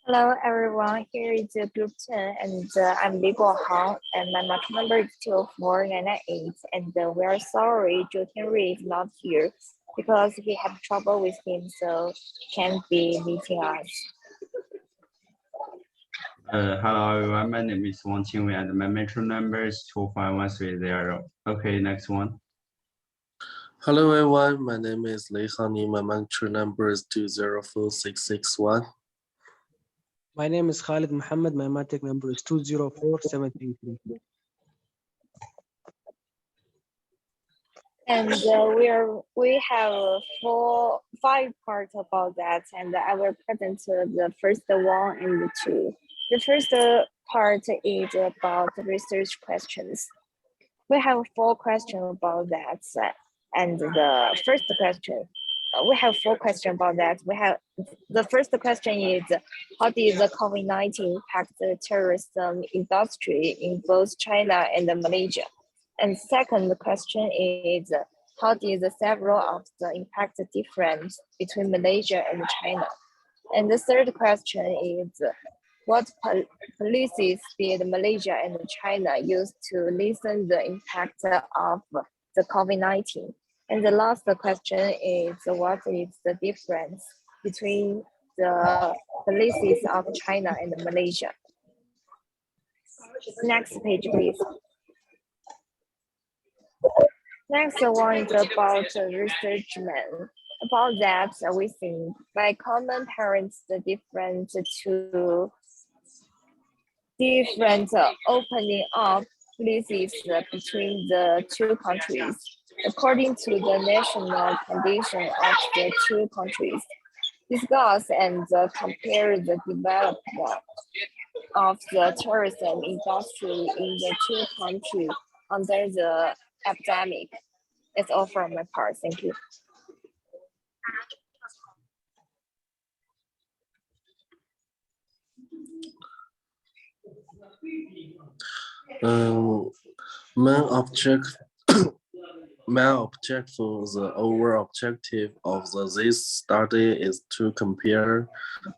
Hello everyone, here is group 10 and I'm Li Guohang and my mark number is 24998 and we are sorry Zhou Tianrui is not here because we have trouble with him so can't be meeting us. Hello everyone, my name is Wang Qingwei and my metro number is 25130. Okay, next one. Hello everyone, my name is Lei Hani, my metro number is 204661. My name is Khalid Muhammad. My matric number is 204733. And we have five parts about that, and I will present the first one and the two. The first part is about research questions. We have 4 questions about that, and the first question. We have 4 questions about that. We have the first question is how did the COVID-19 impact the tourism industry in both China and Malaysia? And second question is how did the several of the impact difference between Malaysia and China? And the third question is what policies did Malaysia and China use to lessen the impact of the COVID-19? And the last question is what is the difference between the policies of China and Malaysia? Next page, please. Next one is about research men. About that, we think by common parents, the different opening up policies between the two countries according to the national condition of the two countries. Discuss and compare the development of the tourism industry in the two countries under the epidemic. That's all from my part. Thank you. Main objective, the overall objective of this study is to compare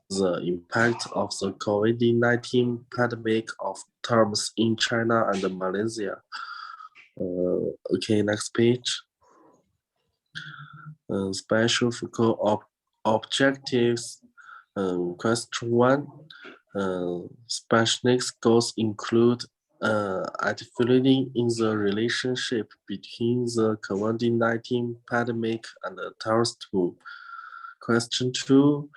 the impact of the COVID-19 pandemic of terms in China and Malaysia. Okay, next page. Special focal objectives. Question 1. Specific goals include identifying in the relationship between the COVID-19 pandemic and the tourism. Question 2.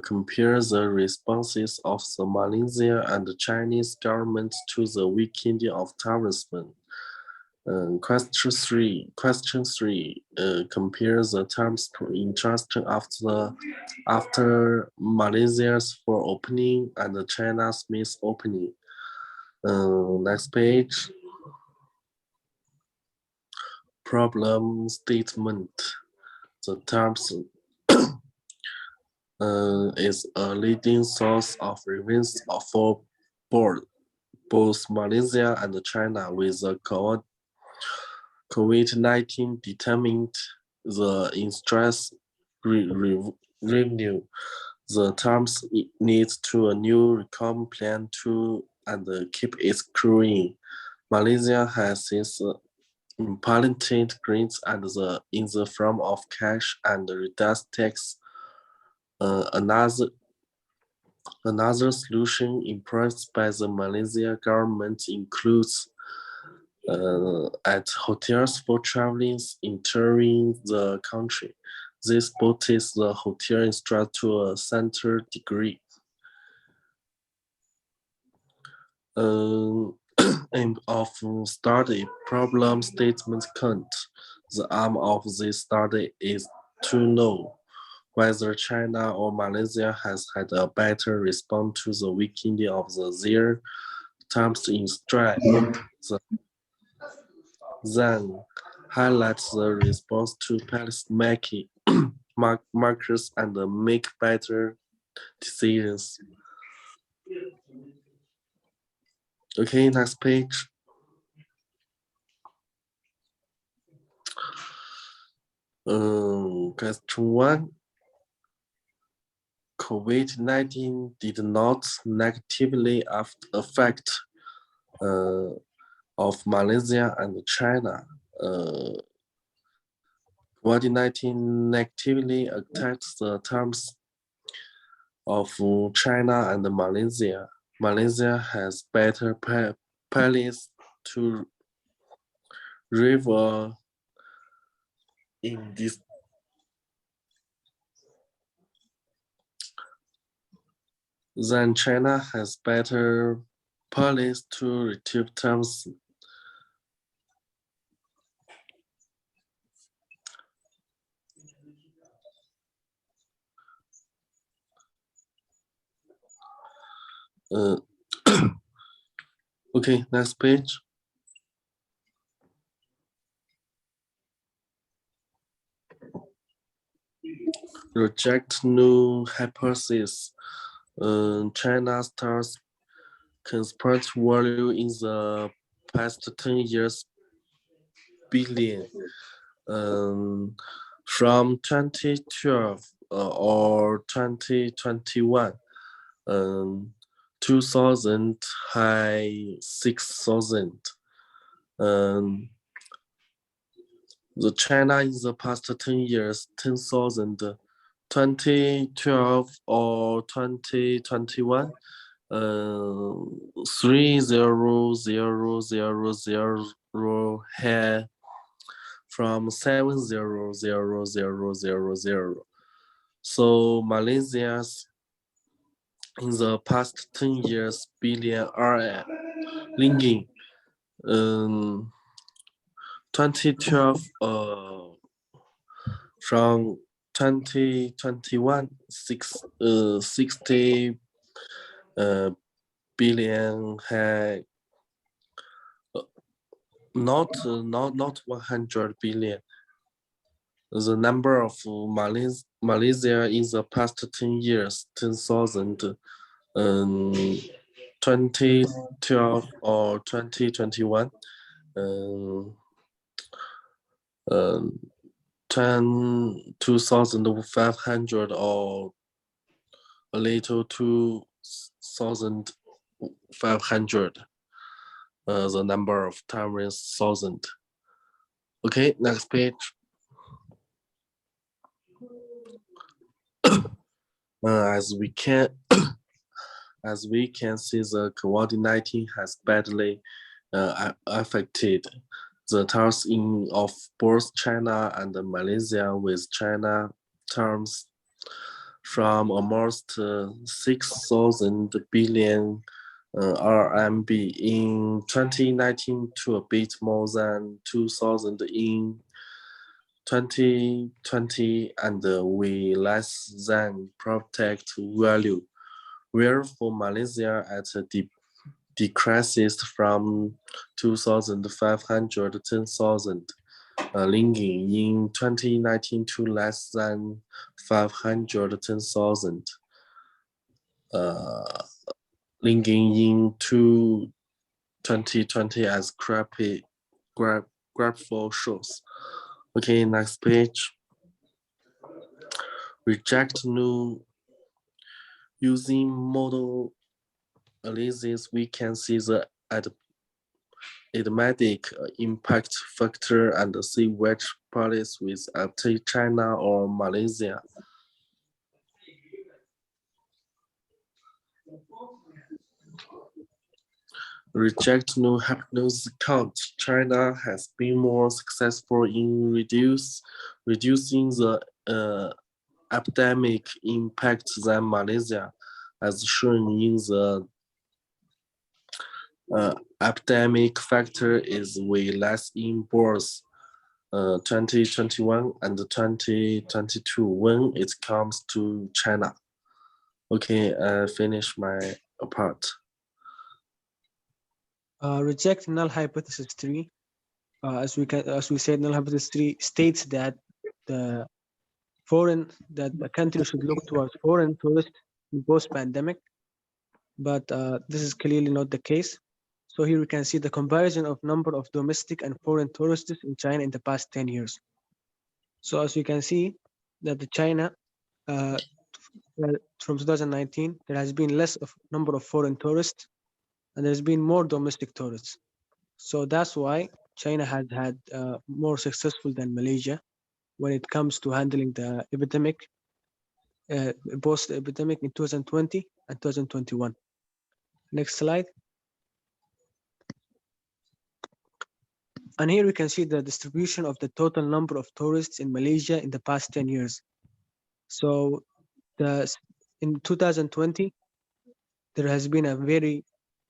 Compare the responses of the Malaysia and the Chinese government to the weakening of tourism. Question 3. Compare the terms of interest after Malaysia's for opening and China's miss opening. Next page. Problem statement. The terms is a leading source of revenues for both Malaysia and China, with the COVID-19 determined the interest revenue. The terms needs to a new recovery plan to and keep it growing. Malaysia has its implemented grants and in the form of cash and reduced tax. Another solution imposed by the Malaysia government includes at hotels for travelers entering the country. This boosts the hotel industry to a center degree. Aim of study problem statement count. The aim of this study is to know whether China or Malaysia has had a better response to the weakening of their terms in strike. Then highlight the response to policy markers and make better decisions. Okay, next page. Question 1. COVID-19 did not negatively affect of Malaysia and China. COVID-19 negatively affects the terms of China and Malaysia. Malaysia has better police to river in this. Then China has better police to retrieve terms. Okay, next page. Reject new hypothesis. China stars conspiracy value in the past 10 years billion. From 2012 or 2021, 2000 high 6,000. The China in the past 10 years, 10,000, 2012 or 2021, 3,0,0,0,0 had from 7,0,0,0,0,0. So Malaysia's in the past 10 years billion RM linking 2012 from 2021 60 billion had not 100 billion. The number of Malaysia in the past 10 years 10,000 2012 or 2021 2,500 or a little 2,500. The number of times 1,000. Okay, next page. As we can see, the COVID-19 has badly affected the terms of both China and Malaysia, with China terms from almost 6,000 billion RMB in 2019 to a bit more than 2,000 in 2020, and we less than protect value, where for Malaysia at a decreases from 2,500 to 10,000, linking in 2019 to less than 510,000, linking in to 2020 as graphical shows. Okay, next page. Reject new using model analysis. We can see the arithmetic impact factor and see which policies with after China or Malaysia. Reject new hypnosis count. China has been more successful in reducing the epidemic impact than Malaysia, as shown in the epidemic factor is way less in both 2021 and 2022 when it comes to China. Okay, I finish my part. Reject null hypothesis 3. As we said, null hypothesis 3 states that the country should look towards foreign tourists in post-pandemic, but this is clearly not the case. So here we can see the comparison of number of domestic and foreign tourists in China in the past 10 years. So as we can see that the China from 2019, there has been less of number of foreign tourists and there's been more domestic tourists. So that's why China has had more successful than Malaysia when it comes to handling the epidemic, post-epidemic in 2020 and 2021. Next slide. And here we can see the distribution of the total number of tourists in Malaysia in the past 10 years. So in 2020, there has been a very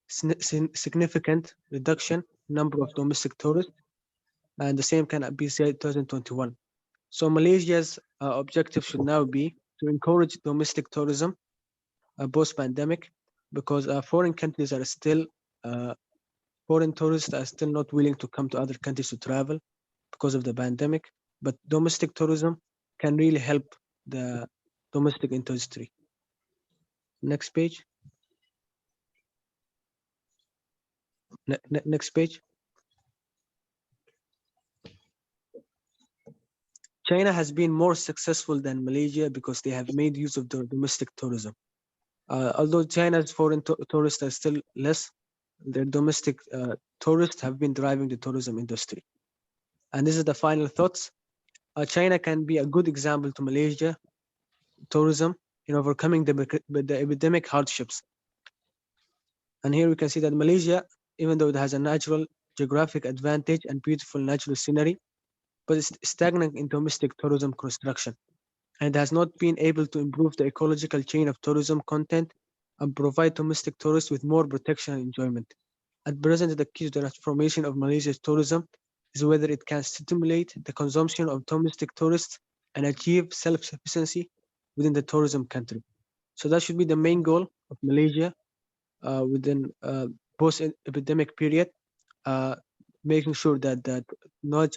significant reduction number of domestic tourists, and the same can be said 2021. So Malaysia's objective should now be to encourage domestic tourism post-pandemic, because foreign countries are still foreign tourists are still not willing to come to other countries to travel because of the pandemic, but domestic tourism can really help the domestic industry. Next page. Next page. China has been more successful than Malaysia because they have made use of their domestic tourism. Although China's foreign tourists are still less, their domestic tourists have been driving the tourism industry. And this is the final thoughts. China can be a good example to Malaysia tourism in overcoming the epidemic hardships. And here we can see that Malaysia, even though it has a natural geographic advantage and beautiful natural scenery, but it's stagnant in domestic tourism construction and has not been able to improve the ecological chain of tourism content and provide domestic tourists with more protection and enjoyment. At present, the key to the transformation of Malaysia's tourism is whether it can stimulate the consumption of domestic tourists and achieve self-sufficiency within the tourism country. So that should be the main goal of Malaysia within post-epidemic period, making sure that not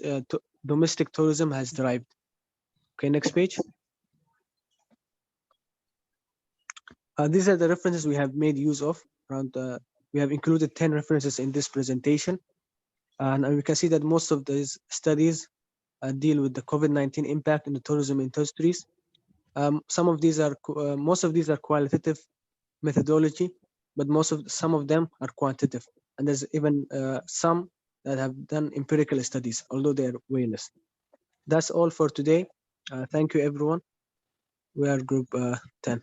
domestic tourism has thrived. Okay, next page. These are the references we have made use of. We have included 10 references in this presentation. And we can see that most of these studies deal with the COVID-19 impact in the tourism industries. Most of these are qualitative methodology, but some of them are quantitative. And there's even some that have done empirical studies, although they are way less. That's all for today. Thank you, everyone. We are group 10.